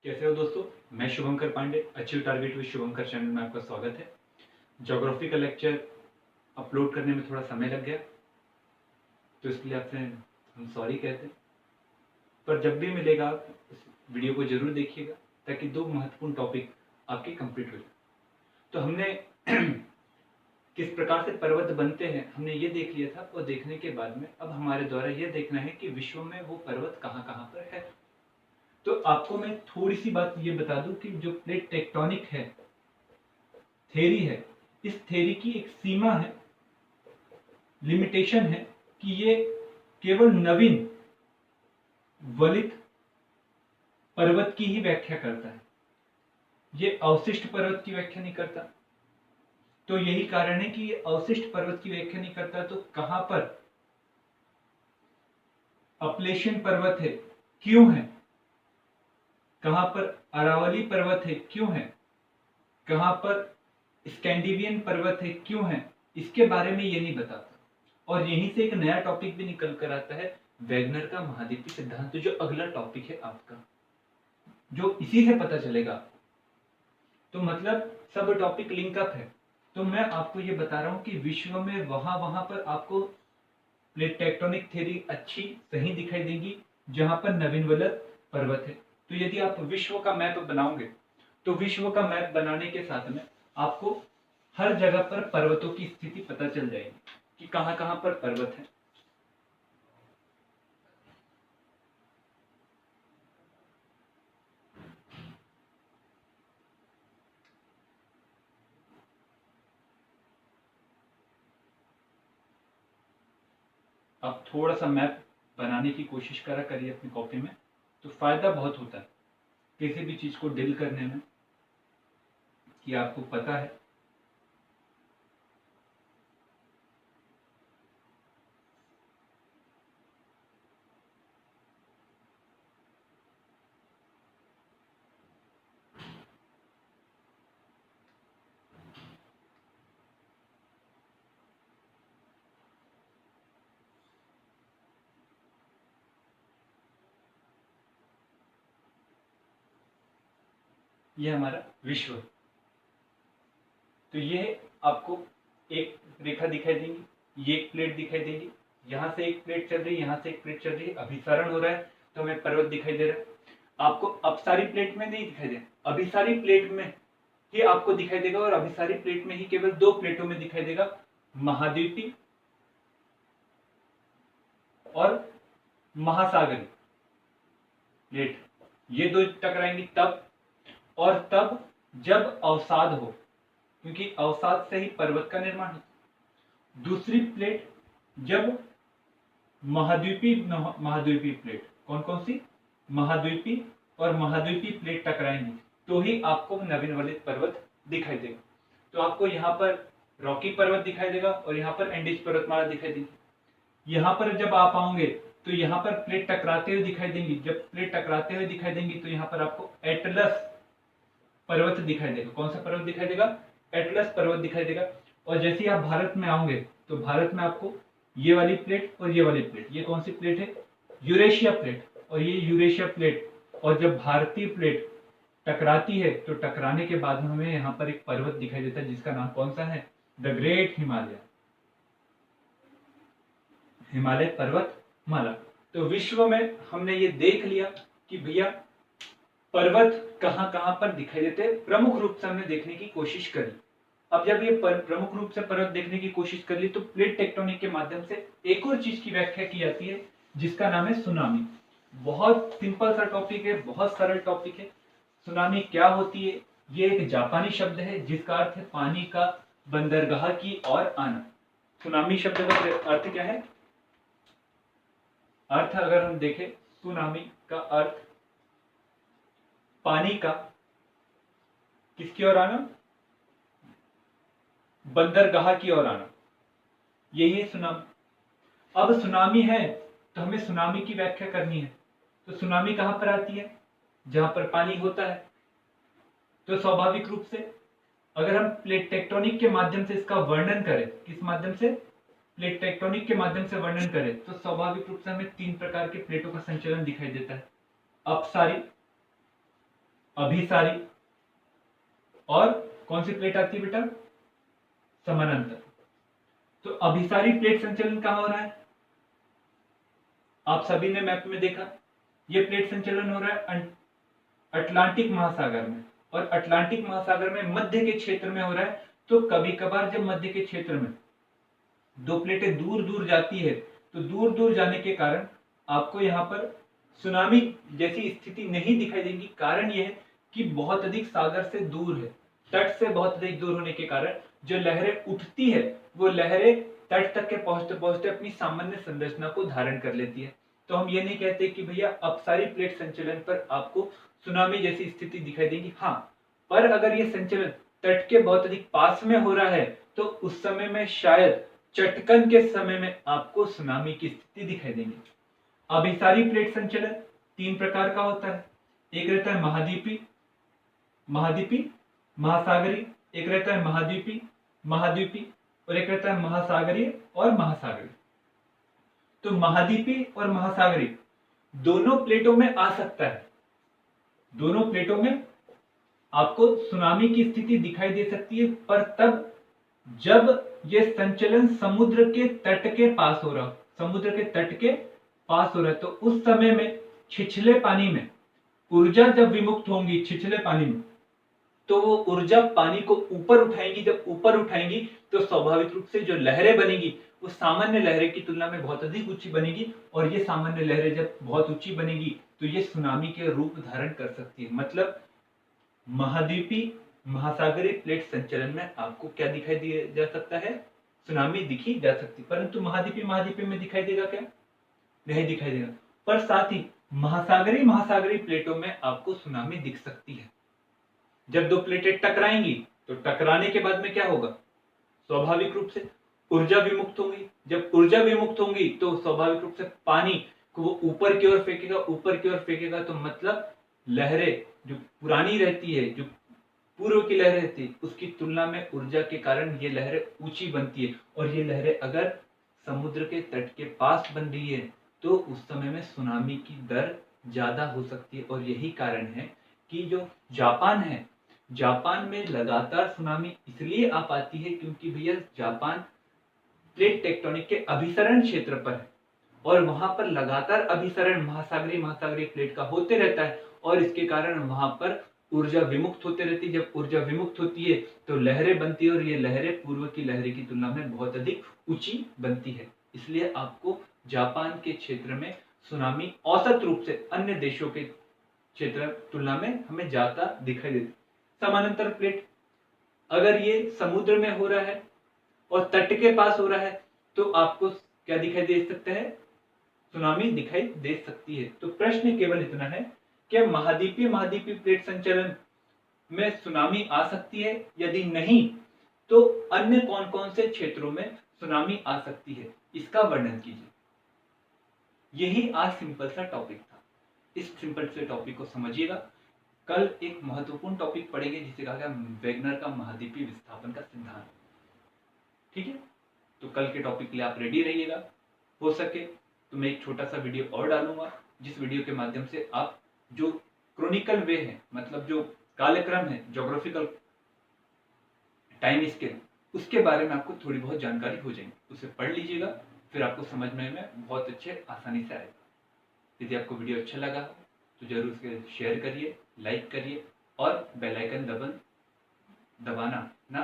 कैसे हो दोस्तों। मैं Shubhankar Pandey, achieve target with Shubhankar channel में आपका स्वागत है। ज्योग्राफी का लेक्चर अपलोड करने में थोड़ा समय लग गया, तो इसलिए आपसे हम सॉरी कहते हैं। पर जब भी मिलेगा आप इस वीडियो को जरूर देखिएगा, ताकि दो महत्वपूर्ण टॉपिक आपके कंप्लीट हो जाए। तो हमने किस प्रकार से पर्वत बनते हैं हमने ये देख लिया था, और देखने के बाद में अब हमारे द्वारा ये देखना है कि विश्व में वो पर्वत कहाँ कहाँ पर है। तो आपको मैं थोड़ी सी बात ये बता दूं कि जो प्लेट टेक्टोनिक है, थेरी है, इस थेरी की एक सीमा है, लिमिटेशन है कि ये केवल नवीन वलित पर्वत की ही व्याख्या करता है, ये अवशिष्ट पर्वत की व्याख्या नहीं करता। तो यही कारण है कि ये अवशिष्ट पर्वत की व्याख्या नहीं करता। तो कहां पर अपलेशियन पर्वत है, क्यों है, कहां पर अरावली पर्वत है, क्यों है, कहां पर स्कैंडिनेवियन पर्वत है, क्यों है, इसके बारे में ये नहीं बताता। और यहीं से एक नया टॉपिक भी निकल कर आता है, वैगनर का महाद्वीपीय सिद्धांत, जो अगला टॉपिक है आपका, जो इसी से पता चलेगा। तो मतलब सब टॉपिक लिंकअप है। तो मैं आपको ये बता रहा हूं कि विश्व में वहां वहां पर आपको प्लेट टेक्टोनिक थ्योरी अच्छी सही दिखाई देगी जहां पर नवीन वलय पर्वत है। तो यदि आप विश्व का मैप बनाओगे, तो विश्व का मैप बनाने के साथ में आपको हर जगह पर पर्वतों की स्थिति पता चल जाएगी कि कहां कहां पर पर्वत है। आप थोड़ा सा मैप बनाने की कोशिश करा करिए अपनी कॉपी में, तो फायदा बहुत होता है किसी भी चीज को डील करने में, कि आपको पता है। ये हमारा विश्व है। तो ये आपको एक रेखा दिखाई देगी, ये एक प्लेट दिखाई देगी, यहाँ से एक प्लेट चल रही है, यहाँ से एक प्लेट चल रही है, अभिसरण हो रहा है तो हमें पर्वत दिखाई दे रहा है। आपको अपसारी प्लेट में नहीं दिखाई दे, अभिसारी प्लेट में ही आपको दिखाई देगा, और अभिसारी प्लेट में ही केवल दो प्लेटों में दिखाई देगा, महाद्वीपी और महासागरी प्लेट। ये दो टकराएंगी तब, और तब जब अवसाद हो, क्योंकि अवसाद से ही पर्वत का निर्माण होता है। दूसरी प्लेट जब महाद्वीपी प्लेट, कौन कौन सी, महाद्वीपी और महाद्वीपी प्लेट टकराएंगी, तो ही आपको नवीन वलित पर्वत दिखाई देगा। तो आपको यहाँ पर रॉकी पर्वत दिखाई देगा, और यहाँ पर एंडीज पर्वतमाला दिखाई देगी। यहाँ पर जब आप आओगे तो यहाँ पर प्लेट टकराते हुए दिखाई देंगी। जब प्लेट टकराते हुए दिखाई देंगी तो यहाँ पर आपको एटलस पर्वत दिखाई देगा। कौन सा पर्वत दिखाई देगा, एटलस पर्वत दिखाई देगा। और जैसे ही आप भारत में आओगे तो भारत में आपको ये वाली प्लेट और ये वाली प्लेट, ये कौन सी प्लेट है, यूरेशिया प्लेट, और ये यूरेशिया प्लेट। और जब भारतीय प्लेट टकराती है तो टकराने के बाद में हमें यहाँ पर एक पर्वत दिखाई देता है, जिसका नाम कौन सा है, द ग्रेट हिमालय, हिमालय पर्वतमाला। तो विश्व में हमने ये देख लिया कि भैया पर्वत कहां कहां पर दिखाई देते हैं, प्रमुख रूप से हमने देखने की कोशिश करी। अब जब ये प्रमुख रूप से पर्वत देखने की कोशिश कर ली, तो प्लेट टेक्टोनिक के माध्यम से एक और चीज की व्याख्या की जाती है, जिसका नाम है सुनामी। बहुत सिंपल सा टॉपिक है, बहुत सरल टॉपिक है। सुनामी क्या होती है, ये एक जापानी शब्द है जिसका अर्थ है पानी का बंदरगाह की ओर आना। सुनामी शब्द का अर्थ क्या है, अर्थ अगर हम देखें, सुनामी का अर्थ पानी का किसकी ओर आना, बंदरगाह की ओर आना, यही है सुनामी। अब सुनामी है तो हमें सुनामी की व्याख्या करनी है। तो सुनामी कहां पर आती है, जहां पर पानी होता है। तो स्वाभाविक रूप से अगर हम प्लेट टेक्टोनिक के माध्यम से इसका वर्णन करें, किस माध्यम से, प्लेट टेक्टोनिक के माध्यम से वर्णन करें, तो स्वाभाविक रूप से हमें तीन प्रकार के प्लेटों का संचलन दिखाई देता है, अपसारी, अभिसारी, और कौन सी प्लेट आती है बेटा? समानांतर। तो अभिसारी प्लेट संचलन कहां हो रहा है? आप सभी ने मैप में देखा, ये प्लेट संचलन हो रहा है अटलांटिक महासागर में, और अटलांटिक महासागर में मध्य के क्षेत्र में हो रहा है। तो कभी कभार जब मध्य के क्षेत्र में दो प्लेटें दूर दूर जाती है, तो दूर दूर जाने के कारण आपको यहाँ पर सुनामी जैसी स्थिति नहीं दिखाई देगी। कारण यह है कि बहुत अधिक सागर से दूर है, तट से बहुत अधिक दूर होने के कारण जो लहरें उठती है वो लहरें तट तक के पहुंचते पहुंचते अपनी सामान्य संरचना को धारण कर लेती है। तो हम ये नहीं कहते कि भैया अपसारी प्लेट संचलन पर आपको सुनामी जैसी स्थिति दिखाई देगी। हाँ, पर अगर ये संचलन तट के बहुत अधिक पास में हो रहा है तो उस समय में शायद चटकन के समय में आपको सुनामी की स्थिति दिखाई देगी। अभिसारी प्लेट संचलन तीन प्रकार का होता है। एक रहता है महाद्वीपी, महासागरी, एक रहता है महाद्वीपी, और एक रहता है महासागरीय और महासागरीय। तो महाद्वीपी और महासागरी दोनों प्लेटों में आ सकता है। दोनों प्लेटों में आपको सुनामी की स्थिति दिखाई दे सकती है, पर तब जब ये संचलन समुद्र के तट के पास हो रहा हो, समुद्र के तट के पास हो रहा है, तो उस समय में छिछले पानी में ऊर्जा जब विमुक्त होंगी छिछले पानी में, तो वो ऊर्जा पानी को ऊपर उठाएंगी। जब ऊपर उठाएंगी तो स्वाभाविक रूप से जो लहरें बनेगी वो सामान्य लहरें की तुलना में बहुत अधिक ऊंची बनेगी, और ये सामान्य लहरें जब बहुत ऊंची बनेगी तो ये सुनामी के रूप धारण कर सकती है। मतलब महाद्वीपी महासागरीय प्लेट संचलन में आपको क्या दिखाई दिया जा सकता है? सुनामी दिखी जा सकती, परंतु महाद्वीपी में दिखाई देगा क्या? नहीं दिखाई देगा। पर साथ ही महासागरीय प्लेटों में आपको सुनामी दिख सकती है। जब दो प्लेटें टकराएंगी तो टकराने के बाद में क्या होगा? स्वाभाविक रूप से ऊर्जा विमुक्त होंगी। जब ऊर्जा विमुक्त होंगी तो स्वाभाविक रूप से पानी को वो ऊपर की ओर फेंकेगा, तो मतलब लहरें जो पुरानी रहती है, जो पूर्व की लहरें रहती है, उसकी तुलना में ऊर्जा के कारण ये लहरें ऊंची बनती है, और ये लहरें अगर समुद्र के तट के पास बन रही है तो उस समय में सुनामी की दर ज्यादा हो सकती है। और यही कारण है कि जो जापान में लगातार सुनामी इसलिए आ पाती है क्योंकि भैया जापान प्लेट टेक्टोनिक के अभिसरण क्षेत्र पर है, और वहां पर लगातार अभिसरण महासागरीय प्लेट का होते रहता है, और इसके कारण वहां पर ऊर्जा विमुक्त होते रहती है। जब ऊर्जा विमुक्त होती है तो लहरें बनती है, और ये लहरें पूर्व की लहरें की तुलना में बहुत अधिक ऊंची बनती है। इसलिए आपको जापान के क्षेत्र में सुनामी औसत रूप से अन्य देशों के क्षेत्र तुलना में हमें ज्यादा दिखाई देती। समानांतर प्लेट अगर ये समुद्र में हो रहा है और तट के पास हो रहा है तो आपको क्या दिखाई दे सकता है? सुनामी दिखाई दे सकती है। तो प्रश्न केवल इतना है, क्या महाद्वीपीय प्लेट संचलन में सुनामी आ सकती है? यदि नहीं तो अन्य कौन कौन से क्षेत्रों में सुनामी आ सकती है, इसका वर्णन कीजिए। यही आज सिंपल सा टॉपिक था। इस सिंपल से टॉपिक को समझिएगा। कल एक महत्वपूर्ण टॉपिक पढ़ेंगे जिसे कहा गया वेगनर का महाद्वीपीय विस्थापन का सिद्धांत। ठीक है, तो कल के टॉपिक के लिए आप रेडी रहिएगा। हो सके तो मैं एक छोटा सा वीडियो और डालूंगा, जिस वीडियो के माध्यम से आप जो क्रोनिकल वे है, मतलब जो कालक्रम है, ज्योग्राफिकल टाइम स्केल, उसके बारे में आपको थोड़ी बहुत जानकारी हो जाएगी। उसे पढ़ लीजिएगा, फिर आपको समझने में बहुत अच्छे आसानी से आएगा। यदि आपको वीडियो अच्छा लगा तो जरूर उसे शेयर करिए, लाइक करिए, और बेल आइकन दबाना ना